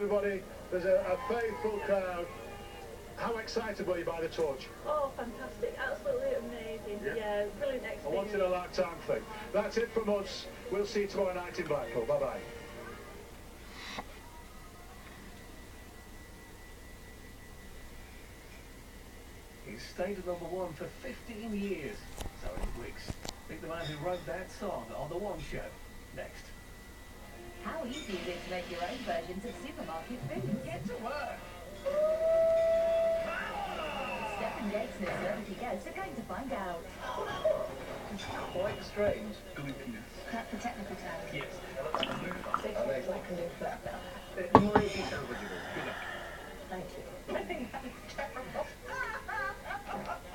everybody. There's a faithful crowd. How excited were you by the torch? Oh, fantastic. Absolutely amazing. Yeah, brilliant experience. A once-in-a-lifetime thing. That's it from us. We'll see you tomorrow night in Blackpool. Bye-bye. He's stayed at #1 for 15 years. Zoe Wicks. Meet the man who wrote that song on The One Show. Next. How easy is it to make your own versions of supermarket food? Get to work. Stephen Gates and his celebrity guests are going to find out. It's quite strange. Goofiness. That's the technical term. Yes. I can do that now. More easy sounds like you do. Good luck. Thank you. I think that is terrible.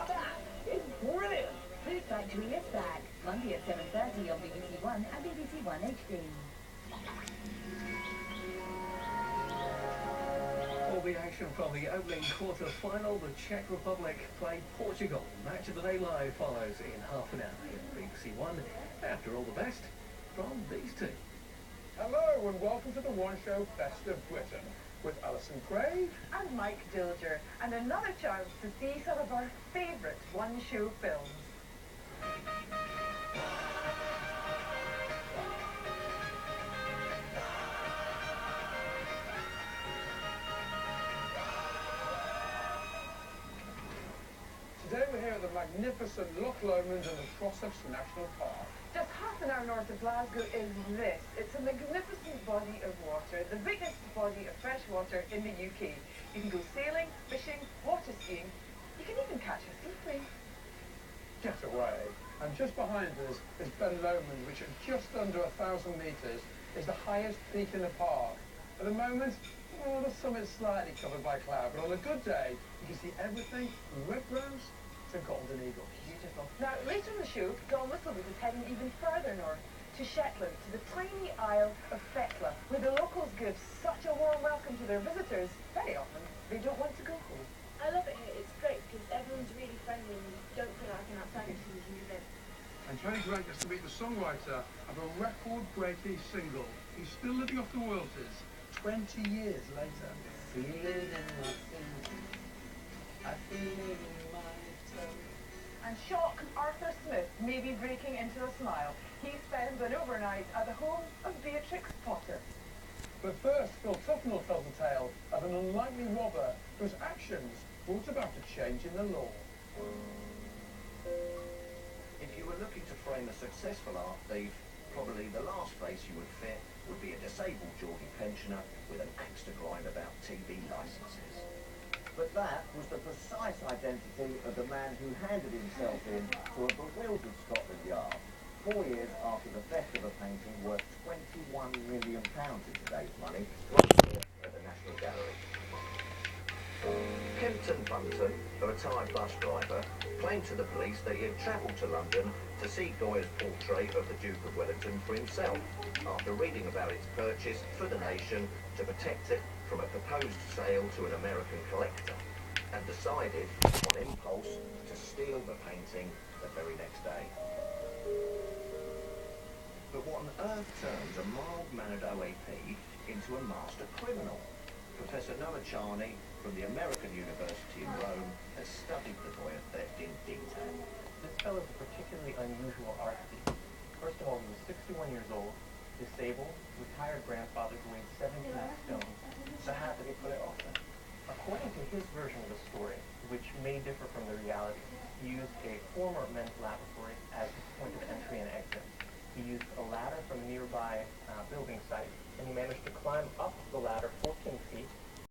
That is brilliant. Food Factory is back. Monday at 7:30 on BBC One and BBC One HD. All the action from the opening quarter-final, the Czech Republic played Portugal. Match of the Day Live follows in half an hour at BBC One. After all the best from these two. Hello and welcome to the One Show Best of Britain with Alison Craig and Mike Dilger, and another chance to see some of our favourite One Show films. Today we're here at the magnificent Loch Lomond and the Trossachs National Park. Just half an hour north of Glasgow is this. It's a magnificent body of water, the biggest body of fresh water in the UK. You can go sailing, fishing, water skiing. You can even catch a sea flea. Get away. And just behind us is Ben Lomond, which at just under 1,000 metres is the highest peak in the park. At the moment, well, the summit's slightly covered by cloud, but on a good day, you can see everything from red rose to golden eagle. Beautiful. Now, later in the show, Don Whistlewood is heading even further north, to Shetland, to the tiny Isle of Thekla, where the locals give such a warm welcome to their visitors. Very often, they don't want to go home. I love it here. It's great because everyone's really friendly and you don't feel like an outsider as soon as you move in. And Johnny Grant gets to meet the songwriter of a record-breaking single. He's still living off the royalties 20 years later. Feel it in my fingers, I feel it in my toes. And shock Arthur Smith may be breaking into a smile. He spends an overnight at the home of Beatrix Potter. But first, Phil Tufnell tells the tale of an unlikely robber whose actions brought about a change in the law. If you were looking to frame a successful art thief, probably the last face you would fit would be a disabled Geordie pensioner with an axe to grind about TV licences. But that was the precise identity of the man who handed himself in to a bewildered Scotland Yard 4 years after the theft of a painting worth £21 million in today's money right here at the National Gallery. Kempton Bunton, a retired bus driver, claimed to the police that he had travelled to London to see Goya's portrait of the Duke of Wellington for himself, after reading about its purchase for the nation to protect it from a proposed sale to an American collector, and decided, on impulse, to steal the painting the very next day. But what on earth turns a mild-mannered OAP into a master criminal? Professor Noah Charney from the American University in Rome has studied the Goya theft in detail. This fellow is a particularly unusual art thief. First of all, he was 61 years old, disabled, retired grandfather who weighed 17 stone. So how did he put it off then? According to his version of the story, which may differ from the reality, he used a former men's laboratory as the point of entry and exit. He used a ladder from a nearby building site, and he managed to climb up the ladder 14 feet